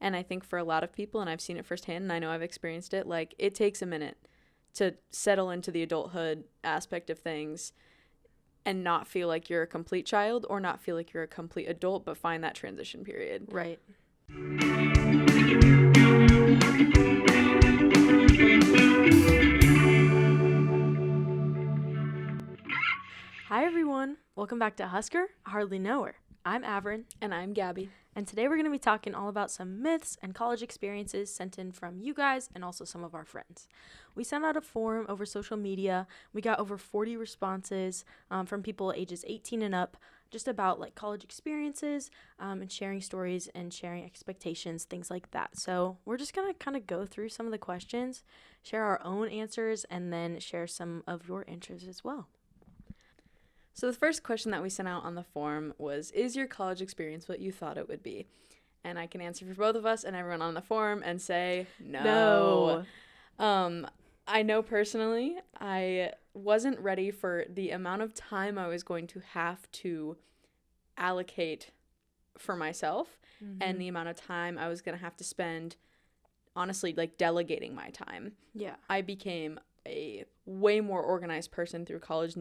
And I think for a lot of people, and I've seen it firsthand, and I know I've experienced it, like, it takes a minute to settle into the adulthood aspect of things and not feel like you're a complete child or not feel like you're a complete adult, but find that transition period. Right. Hi everyone, welcome back to Husker, Hardly Know Her. I'm Avryn. And I'm Gabby. And today we're going to be talking all about some myths and college experiences sent in from you guys and also some of our friends. We sent out a form over social media. We got over 40 responses from people ages 18 and up, just about like college experiences and sharing stories and sharing expectations, things like that. So we're just going to kind of go through some of the questions, share our own answers, and then share some of your answers as well. So the first question that we sent out on the form was, is your college experience what you thought it would be? And I can answer for both of us and everyone on the form and say no. I know personally I wasn't ready for the amount of time I was going to have to allocate for myself and the amount of time I was going to have to spend, honestly, like delegating my time. Yeah. I became a way more organized person through college,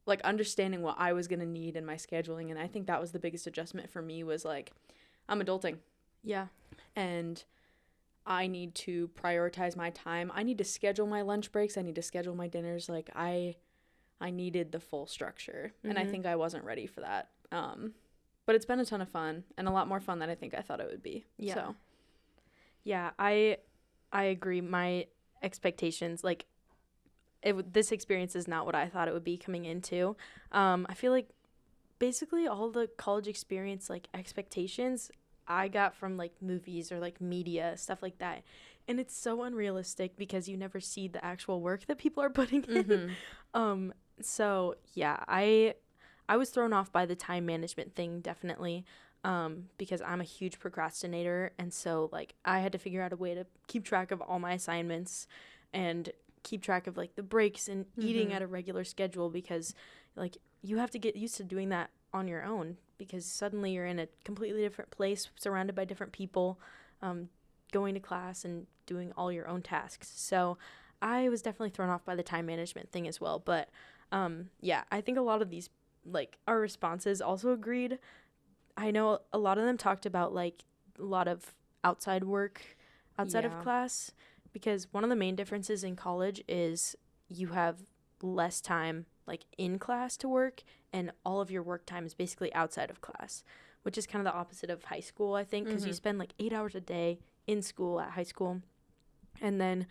like understanding what I was going to need in my scheduling. And I think that was the biggest adjustment for me, was like, I'm adulting. Yeah. And I need to prioritize my time. I need to schedule my lunch breaks. I need to schedule my dinners. Like I needed the full structure. And I think I wasn't ready for that. But it's been a ton of fun and a lot more fun than I think I thought it would be. Yeah. So. Yeah, I agree. My expectations, like, this experience is not what I thought it would be coming into. I feel like basically all the college experience, like, expectations I got from, like, movies or, like, media, stuff like that. And it's so unrealistic because you never see the actual work that people are putting in. So, yeah, I was thrown off by the time management thing, definitely, because I'm a huge procrastinator. And so, like, I had to figure out a way to keep track of all my assignments and keep track of like the breaks and eating at a regular schedule, because like you have to get used to doing that on your own, because suddenly you're in a completely different place, surrounded by different people, going to class and doing all your own tasks. So I was definitely thrown off by the time management thing as well. But yeah, I think a lot of these, like, our responses also agreed. I know a lot of them talked about like a lot of outside work outside of class, because one of the main differences in college is you have less time like in class to work, and all of your work time is basically outside of class, which is kind of the opposite of high school, I think, because you spend like 8 hours a day in school at high school. And then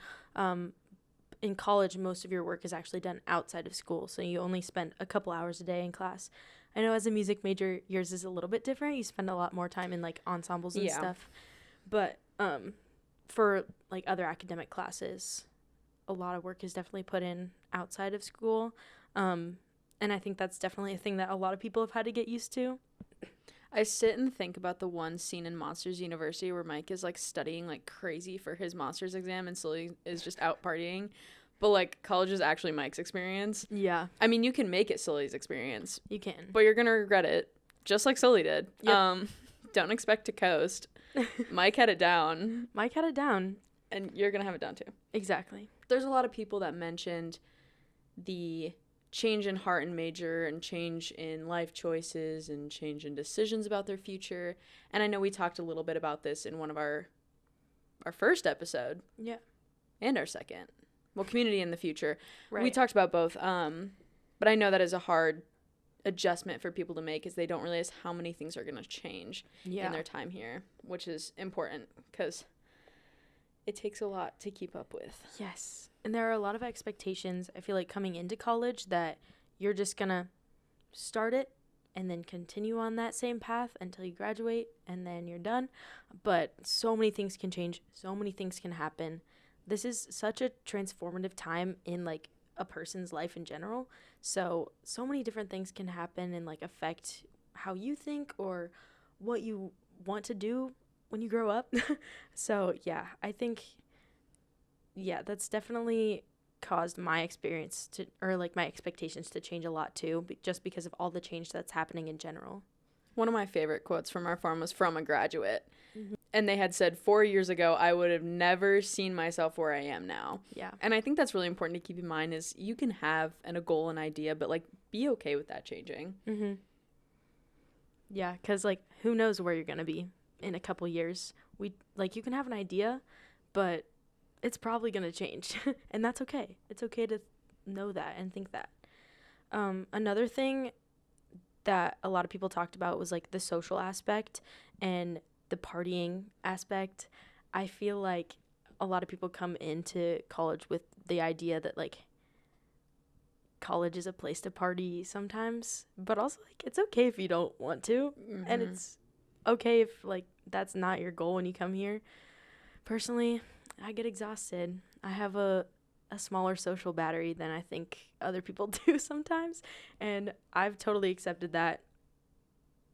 in college, most of your work is actually done outside of school, so you only spend a couple hours a day in class. I know as a music major, yours is a little bit different. You spend a lot more time in like ensembles and stuff. But for like other academic classes, a lot of work is definitely put in outside of school, and I think that's definitely a thing that a lot of people have had to get used to. I sit and think about the one scene in Monsters University where Mike is like studying like crazy for his Monsters exam and Sully is just out partying, but like college is actually Mike's experience. Yeah, I mean, you can make it Sully's experience, you can, but you're gonna regret it, just like Sully did. Yep. Don't expect to coast. Mike had it down. And you're going to have it down too. Exactly. There's a lot of people that mentioned the change in heart and major and change in life choices and change in decisions about their future. And I know we talked a little bit about this in one of our first episode. Yeah. And our second. Well, community in the future. Right. We talked about both. But I know that is a hard adjustment for people to make, is they don't realize how many things are going to change in their time here, which is important because it takes a lot to keep up with. Yes. And there are a lot of expectations, I feel like, coming into college, that you're just going to start it and then continue on that same path until you graduate and then you're done. But so many things can change. So many things can happen. This is such a transformative time in like a person's life in general. So many different things can happen and like affect how you think or what you want to do when you grow up. So yeah, I think, yeah, that's definitely caused my experience to, or like my expectations to change a lot too, just because of all the change that's happening in general. One of my favorite quotes from our forum was from a graduate, And they had said 4 years ago, I would have never seen myself where I am now. Yeah. And I think that's really important to keep in mind is you can have a goal, an idea, but, like, be okay with that changing. Mm-hmm. Yeah, because, like, who knows where you're going to be in a couple years. You can have an idea, but it's probably going to change. And that's okay. It's okay to know that and think that. Another thing that a lot of people talked about was, like, the social aspect and the partying aspect. I feel like a lot of people come into college with the idea that, like, college is a place to party sometimes, but also, like, it's okay if you don't want to. Mm-hmm. And it's okay if, like, that's not your goal when you come here. Personally, I get exhausted. I have a smaller social battery than I think other people do sometimes, and I've totally accepted that,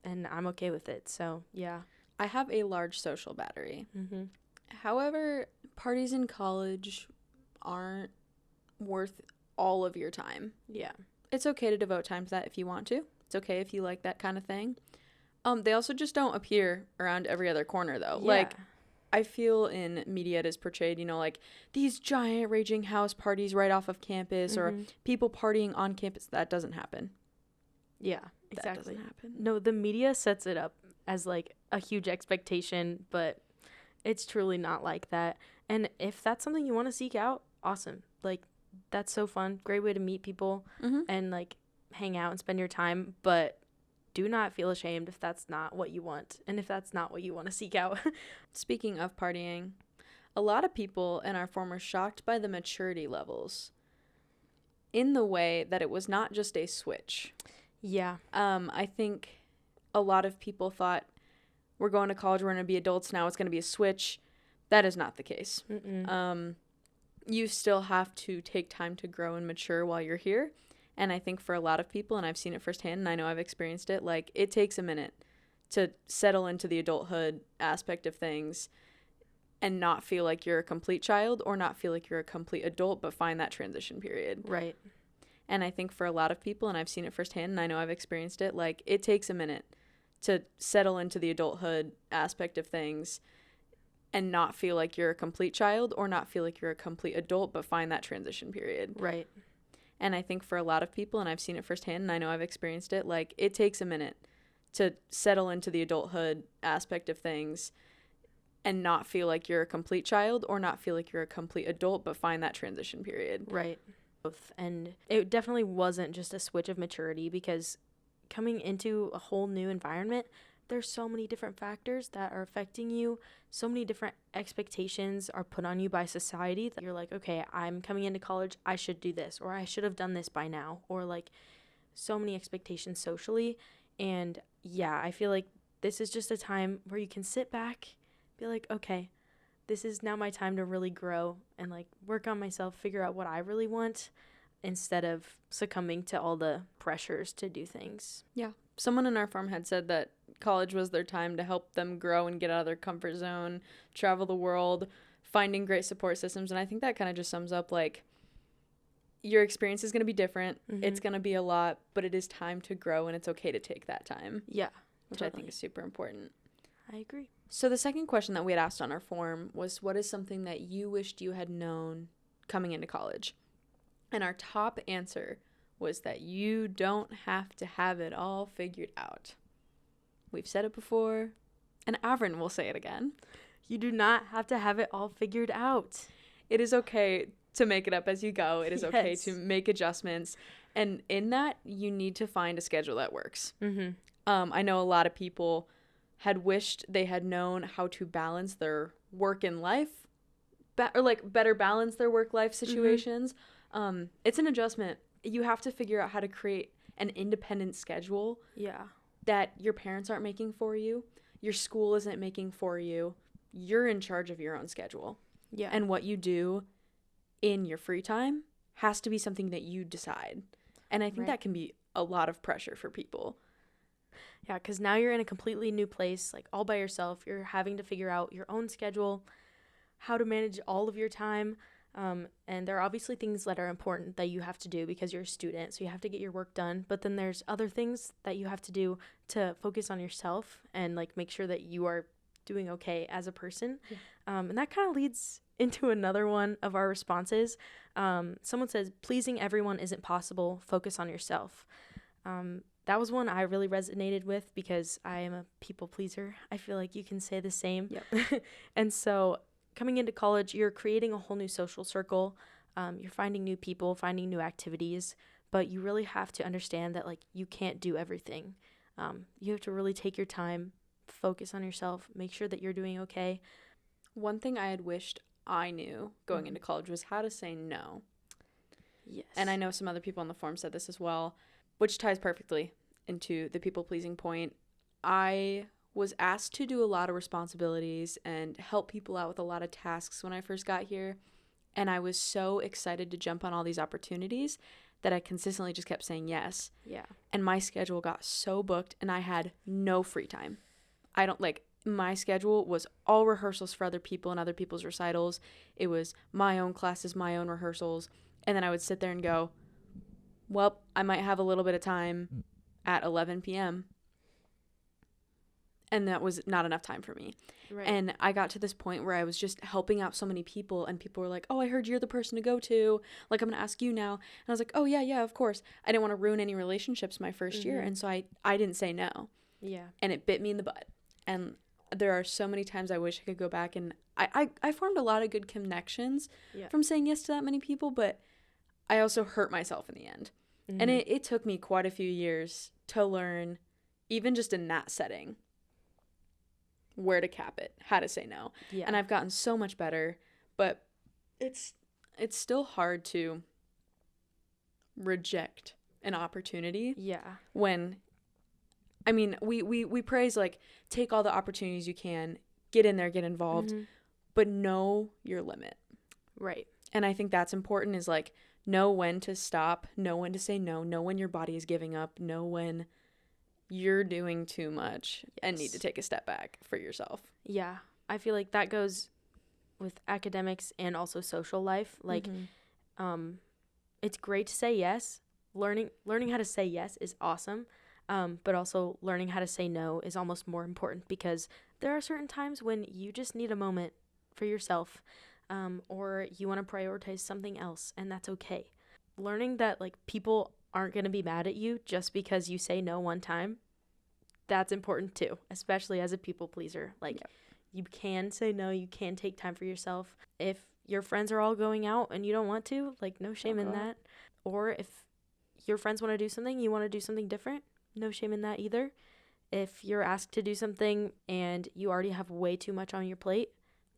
and I'm okay with it. So yeah, I have a large social battery. Mm-hmm. However, parties in college aren't worth all of your time. Yeah, it's okay to devote time to that if you want to. It's okay if you like that kind of thing. They also just don't appear around every other corner, though. Yeah. Like, I feel in media it is portrayed, you know, like these giant raging house parties right off of campus, Mm-hmm. or people partying on campus. That doesn't happen. Yeah, exactly. That doesn't happen. No, the media sets it up as, like, a huge expectation, but it's truly not like that. And if that's something you want to seek out, awesome. Like, that's so fun. Great way to meet people and, like, hang out and spend your time. But do not feel ashamed if that's not what you want and if that's not what you want to seek out. Speaking of partying, a lot of people in our form were shocked by the maturity levels in the way that it was not just a switch. Yeah. I think a lot of people thought we're going to college, we're going to be adults now, it's going to be a switch. That is not the case. You still have to take time to grow and mature while you're here. And I think for a lot of people, and I've seen it firsthand, and I know I've experienced it, like, it takes a minute to settle into the adulthood aspect of things and not feel like you're a complete child or not feel like you're a complete adult, but find that transition period. Right. And I think for a lot of people, and I've seen it firsthand, and I know I've experienced it, like, it takes a minute to settle into the adulthood aspect of things and not feel like you're a complete child or not feel like you're a complete adult, but find that transition period. Right. And I think for a lot of people, and I've seen it firsthand, and I know I've experienced it, like, it takes a minute to settle into the adulthood aspect of things and not feel like you're a complete child or not feel like you're a complete adult, but find that transition period. Right. And it definitely wasn't just a switch of maturity, because coming into a whole new environment, there's so many different factors that are affecting you. So many different expectations are put on you by society that you're like, okay, I'm coming into college, I should do this, or I should have done this by now, or, like, so many expectations socially. And yeah, I feel like this is just a time where you can sit back, be like, okay, this is now my time to really grow and, like, work on myself, figure out what I really want, instead of succumbing to all the pressures to do things. Yeah. Someone in our farm had said that college was their time to help them grow and get out of their comfort zone, travel the world, finding great support systems. And I think that kind of just sums up, like, your experience is going to be different. It's going to be a lot, but it is time to grow, and it's okay to take that time. Yeah. Which totally. I think is super important. I agree. So the second question that we had asked on our form was, what is something that you wished you had known coming into college? And our top answer was that you don't have to have it all figured out. We've said it before, and Avryn will say it again. You do not have to have it all figured out. It is okay to make it up as you go. It is okay to make adjustments. And in that, you need to find a schedule that works. I know a lot of people had wished they had known how to balance their work and life, or, like, better balance their work-life situations. It's an adjustment. You have to figure out how to create an independent schedule. Yeah. That your parents aren't making for you, your school isn't making for you. You're in charge of your own schedule. Yeah. And what you do in your free time has to be something that you decide. And I think that can be a lot of pressure for people. Yeah, because now you're in a completely new place, like, all by yourself. You're having to figure out your own schedule, how to manage all of your time. And there are obviously things that are important that you have to do because you're a student, so you have to get your work done. But then there's other things that you have to do to focus on yourself and, like, make sure that you are doing okay as a person. Yeah. And that kind of leads into another one of our responses. Someone says, pleasing everyone isn't possible. Focus on yourself. That was one I really resonated with because I am a people pleaser. I feel like you can say the same. Yep. And so coming into college, you're creating a whole new social circle. You're finding new people, finding new activities, but you really have to understand that like you can't do everything. You have to really take your time, focus on yourself, make sure that you're doing okay. One thing I had wished I knew going into college was how to say no. Yes. And I know some other people on the forum said this as well, which ties perfectly into the people-pleasing point. I was asked to do a lot of responsibilities and help people out with a lot of tasks when I first got here. And I was so excited to jump on all these opportunities that I consistently just kept saying yes. Yeah. And my schedule got so booked and I had no free time. My schedule was all rehearsals for other people and other people's recitals. It was my own classes, my own rehearsals. And then I would sit there and go, well, I might have a little bit of time at 11 p.m. And that was not enough time for me. Right. And I got to this point where I was just helping out so many people and people were like, oh, I heard you're the person to go to. Like, I'm going to ask you now. And I was like, oh, yeah, of course. I didn't want to ruin any relationships my first year. And so I didn't say no. Yeah. And it bit me in the butt. And there are so many times I wish I could go back. And I formed a lot of good connections from saying yes to that many people. But I also hurt myself in the end. And it took me quite a few years to learn, even just in that setting, where to cap it, how to say no. Yeah. And I've gotten so much better, but it's still hard to reject an opportunity. Yeah. When, I mean, we praise, like, take all the opportunities you can, get in there, get involved, but know your limit. Right. And I think that's important, is like, know when to stop, know when to say no, know when your body is giving up, know when you're doing too much and need to take a step back for yourself. Yeah. I feel like that goes with academics and also social life. Like, it's great to say yes. Learning how to say yes is awesome. But also learning how to say no is almost more important, because there are certain times when you just need a moment for yourself, or you want to prioritize something else, and that's okay. Learning that, like, people aren't going to be mad at you just because you say no one time, that's important too, especially as a people pleaser. Like, you can say no, you can take time for yourself. If your friends are all going out and you don't want to, like, no shame in that. Or if your friends want to do something, you want to do something different, no shame in that either. If you're asked to do something and you already have way too much on your plate,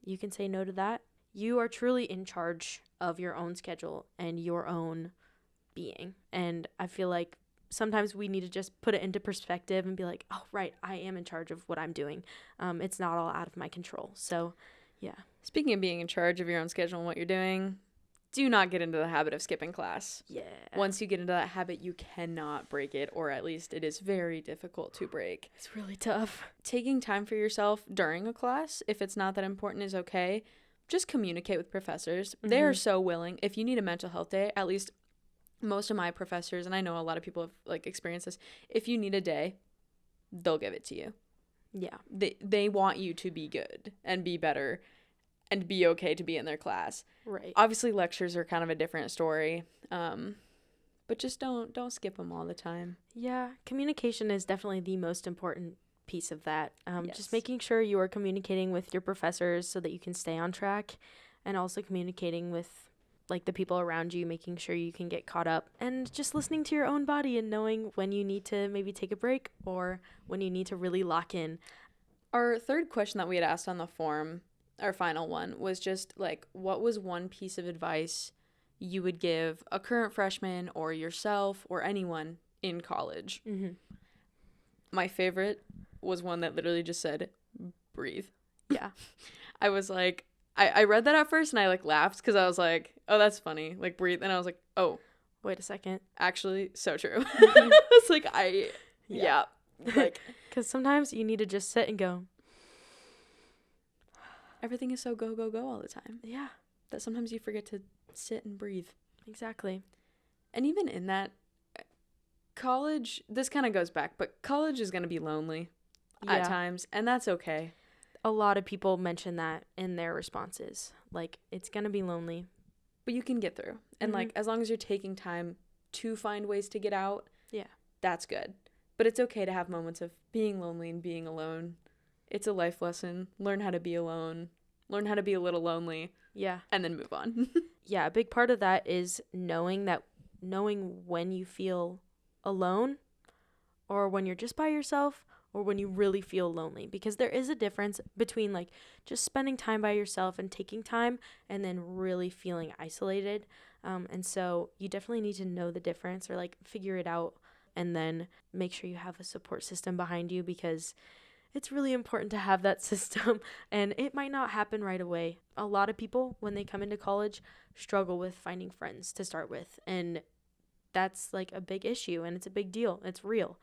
you can say no to that. You are truly in charge of your own schedule and your own being. And I feel like sometimes we need to just put it into perspective and be like, oh, right, I am in charge of what I'm doing. It's not all out of my control. So, yeah. Speaking of being in charge of your own schedule and what you're doing, do not get into the habit of skipping class. Yeah. Once you get into that habit, you cannot break it, or at least it is very difficult to break. It's really tough. Taking time for yourself during a class, if it's not that important, is okay. Just communicate with professors. They are so willing. If you need a mental health day, at least most of my professors, and I know a lot of people have, like, experienced this, if you need a day, they'll give it to you. Yeah. They want you to be good and be better and be okay to be in their class. Right. Obviously, lectures are kind of a different story, but just don't skip them all the time. Yeah, communication is definitely the most important piece of that. Yes. Just making sure you are communicating with your professors so that you can stay on track, and also communicating with, like, the people around you, making sure you can get caught up, and just listening to your own body and knowing when you need to maybe take a break or when you need to really lock in. Our third question that we had asked on the forum, our final one, was just, like, what was one piece of advice you would give a current freshman or yourself or anyone in college? My favorite was one that literally just said, breathe. Yeah. I was like, I read that at first and I, like, laughed because I was like, oh, that's funny. Like, breathe. And I was like, oh, wait a second. Actually, so true. It's like, yeah. Like, because sometimes you need to just sit and go. Everything is so go, go, go all the time. Yeah. That sometimes you forget to sit and breathe. Exactly. And even in that, college, this kind of goes back, but college is going to be lonely at times, and that's okay. a lot of people mention that in their responses. Like, it's going to be lonely. But you can get through. And, like, as long as you're taking time to find ways to get out, that's good. But it's okay to have moments of being lonely and being alone. It's a life lesson. Learn how to be alone. Learn how to be a little lonely. Yeah. And then move on. Yeah, a big part of that is knowing when you feel alone, or when you're just by yourself, or when you really feel lonely, because there is a difference between like just spending time by yourself and taking time and then really feeling isolated. And so you definitely need to know the difference, or like figure it out, and then make sure you have a support system behind you, because it's really important to have that system, and it might not happen right away. A lot of people, when they come into college, struggle with finding friends to start with, and that's like a big issue, and it's a big deal. It's real.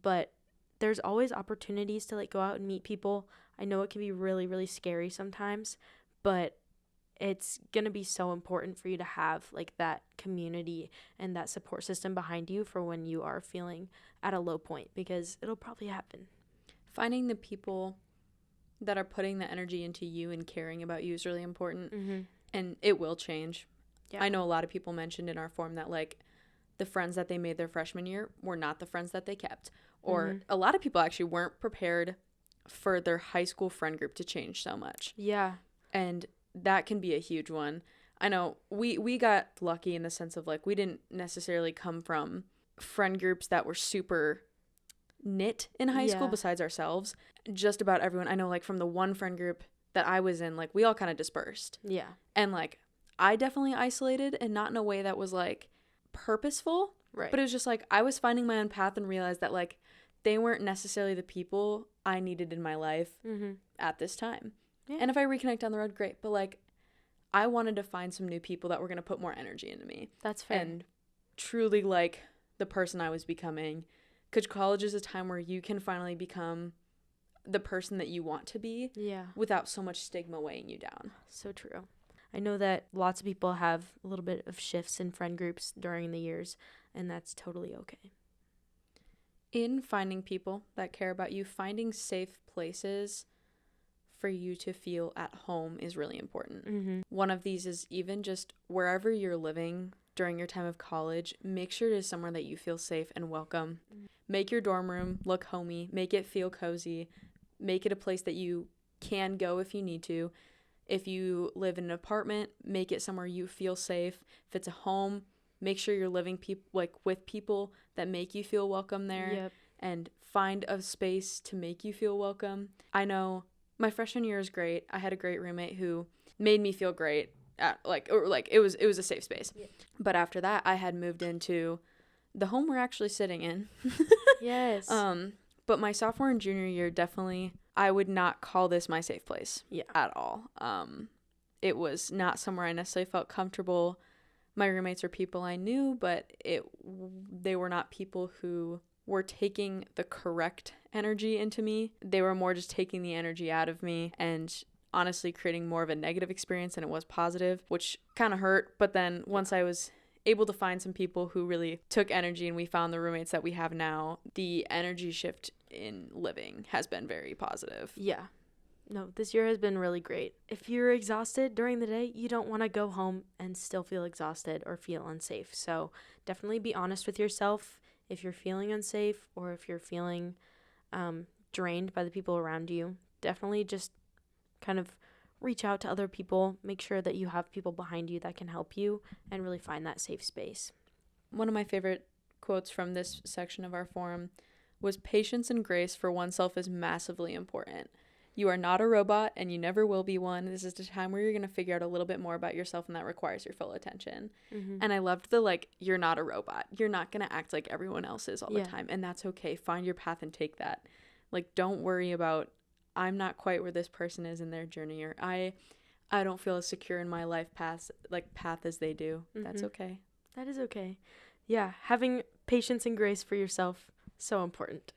But there's always opportunities to like go out and meet people. I know it can be really, really scary sometimes, but it's going to be so important for you to have like that community and that support system behind you for when you are feeling at a low point, because it'll probably happen. Finding the people that are putting the energy into you and caring about you is really important. And it will change. Yeah. I know a lot of people mentioned in our form that like the friends that they made their freshman year were not the friends that they kept. Or a lot of people actually weren't prepared for their high school friend group to change so much. Yeah. And that can be a huge one. I know we got lucky in the sense of like we didn't necessarily come from friend groups that were super knit in high school besides ourselves. Just about everyone, I know, like from the one friend group that I was in, like we all kind of dispersed. Yeah. And like I definitely isolated, and not in a way that was like purposeful. Right. But it was just like I was finding my own path and realized that like they weren't necessarily the people I needed in my life at this time. Yeah. And if I reconnect down the road, great. But like I wanted to find some new people that were going to put more energy into me. That's fair. And truly like the person I was becoming. Because college is a time where you can finally become the person that you want to be without so much stigma weighing you down. So true. I know that lots of people have a little bit of shifts in friend groups during the years, and that's totally okay. In finding people that care about you, finding safe places for you to feel at home is really important. One of these is even just wherever you're living during your time of college, make sure it is somewhere that you feel safe and welcome. Make your dorm room look homey, make it feel cozy, make it a place that you can go if you need to. If you live in an apartment, make it somewhere you feel safe. If it's a home, make sure you're living with people that make you feel welcome there, and find a space to make you feel welcome. I know my freshman year was great. I had a great roommate who made me feel great. It was a safe space. Yeah. But after that, I had moved into the home we're actually sitting in. Yes. But my sophomore and junior year, definitely, I would not call this my safe place at all. It was not somewhere I necessarily felt comfortable. My roommates were people I knew, but they were not people who were taking the correct energy into me. They were more just taking the energy out of me and honestly creating more of a negative experience than it was positive, which kind of hurt. But then once I was able to find some people who really took energy and we found the roommates that we have now, the energy shift in living has been very positive. Yeah. No, this year has been really great. If you're exhausted during the day, you don't want to go home and still feel exhausted or feel unsafe. So definitely be honest with yourself if you're feeling unsafe or if you're feeling drained by the people around you. Definitely just kind of reach out to other people. Make sure that you have people behind you that can help you and really find that safe space. One of my favorite quotes from this section of our forum was, "Patience and grace for oneself is massively important. You are not a robot and you never will be one. This is the time where you're going to figure out a little bit more about yourself, and that requires your full attention." And I loved the, you're not a robot. You're not going to act like everyone else is all the time. And that's okay. Find your path and take that. Don't worry about, I'm not quite where this person is in their journey, or I don't feel as secure in my life path as they do. That's okay. That is okay. Yeah. Having patience and grace for yourself, so important.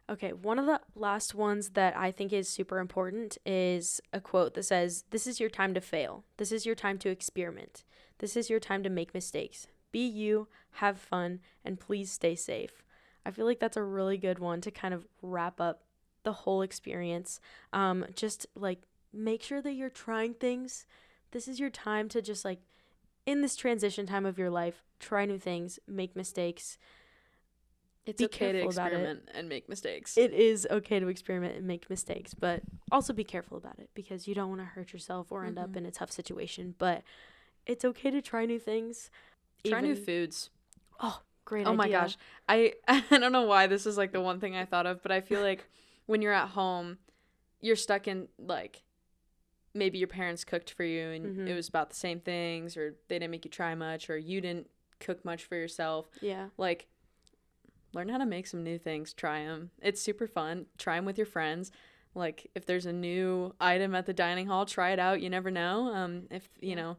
Okay, one of the last ones that I think is super important is a quote that says, "This is your time to fail. This is your time to experiment. This is your time to make mistakes. Be you, have fun, and please stay safe." I feel like that's a really good one to kind of wrap up the whole experience. Just like make sure that you're trying things. This is your time to just like, in this transition time of your life, try new things, make mistakes. It's okay to experiment and make mistakes. It is okay to experiment and make mistakes, but also be careful about it because you don't want to hurt yourself or end up in a tough situation. But it's okay to try new things. Try new foods. Oh, great idea. Oh my gosh. I don't know why this is like the one thing I thought of, but I feel like when you're at home, you're stuck in like, maybe your parents cooked for you and it was about the same things, or they didn't make you try much, or you didn't cook much for yourself. Yeah. Like, learn how to make some new things. Try them. It's super fun. Try them with your friends. Like, if there's a new item at the dining hall, try it out. You never know. If, you know,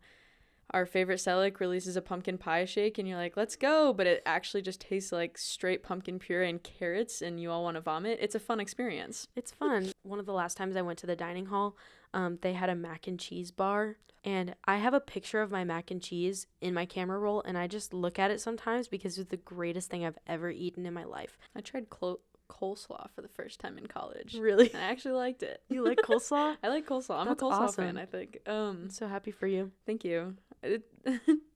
our favorite Selic releases a pumpkin pie shake and you're like, let's go, but it actually just tastes like straight pumpkin puree and carrots and you all want to vomit. It's a fun experience. It's fun. One of the last times I went to the dining hall, they had a mac and cheese bar, and I have a picture of my mac and cheese in my camera roll, and I just look at it sometimes because it's the greatest thing I've ever eaten in my life. I tried coleslaw for the first time in college. Really? I actually liked it. You like coleslaw? I like coleslaw. I'm That's a coleslaw awesome. fan, I think. I'm so happy for you. Thank you.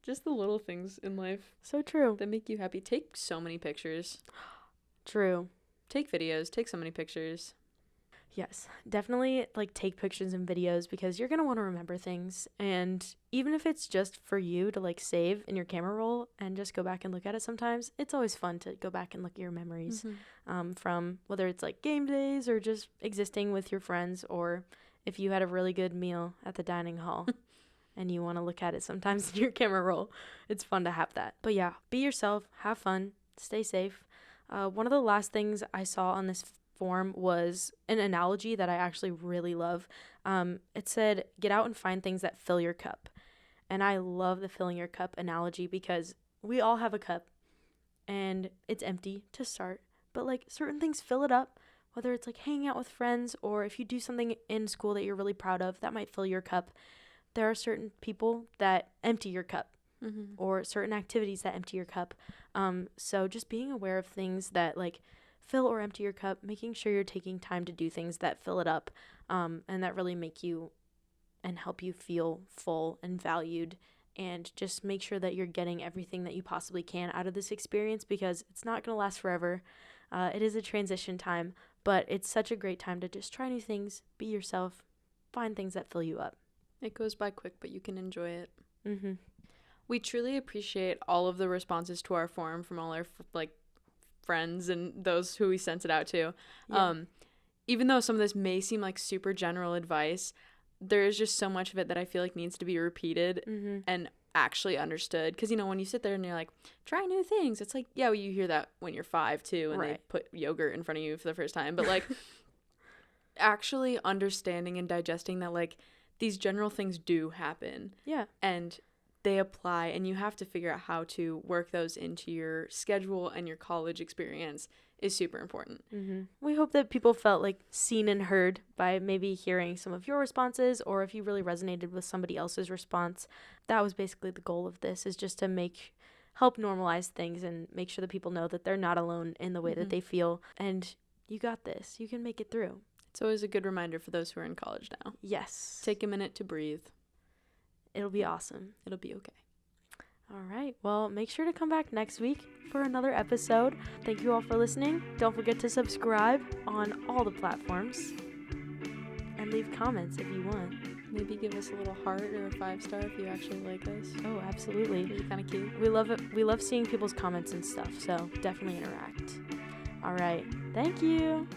Just the little things in life So true. that make you happy. Take so many pictures. True. Take videos. Take so many pictures. Yes, definitely like take pictures and videos because you're going to want to remember things. And even if it's just for you to like save in your camera roll and just go back and look at it sometimes, it's always fun to go back and look at your memories from whether it's like game days or just existing with your friends, or if you had a really good meal at the dining hall and you want to look at it sometimes in your camera roll. It's fun to have that. But yeah, be yourself, have fun, stay safe. One of the last things I saw on this form was an analogy that I actually really love. It said, get out and find things that fill your cup. And I love the filling your cup analogy because we all have a cup and it's empty to start, but like certain things fill it up, whether it's like hanging out with friends or if you do something in school that you're really proud of, that might fill your cup. There are certain people that empty your cup or certain activities that empty your cup. So just being aware of things that like fill or empty your cup, making sure you're taking time to do things that fill it up, and that really make you and help you feel full and valued, and just make sure that you're getting everything that you possibly can out of this experience because it's not going to last forever. It is a transition time, but it's such a great time to just try new things, be yourself, find things that fill you up. It goes by quick, but you can enjoy it. We truly appreciate all of the responses to our forum from all our friends and those who we sent it out to. Even though some of this may seem like super general advice, there is just so much of it that I feel like needs to be repeated and actually understood. Because, you know, when you sit there and you're like, try new things, it's like, yeah, well, you hear that when you're 5 too, and they put yogurt in front of you for the first time. But like actually understanding and digesting that like these general things do happen. Yeah. And they apply, and you have to figure out how to work those into your schedule and your college experience is super important. We hope that people felt like seen and heard by maybe hearing some of your responses, or if you really resonated with somebody else's response. That was basically the goal of this, is just to help normalize things and make sure that people know that they're not alone in the way that they feel, and you got this. You can make it through. It's always a good reminder for those who are in college now. Yes. Take a minute to breathe. It'll be awesome. It'll be okay. All right. Well, make sure to come back next week for another episode. Thank you all for listening. Don't forget to subscribe on all the platforms and leave comments if you want. Maybe give us a little heart or a 5-star if you actually like us. Oh, absolutely. It'd be kind of cute. We love it. We love seeing people's comments and stuff, so definitely interact. All right. Thank you.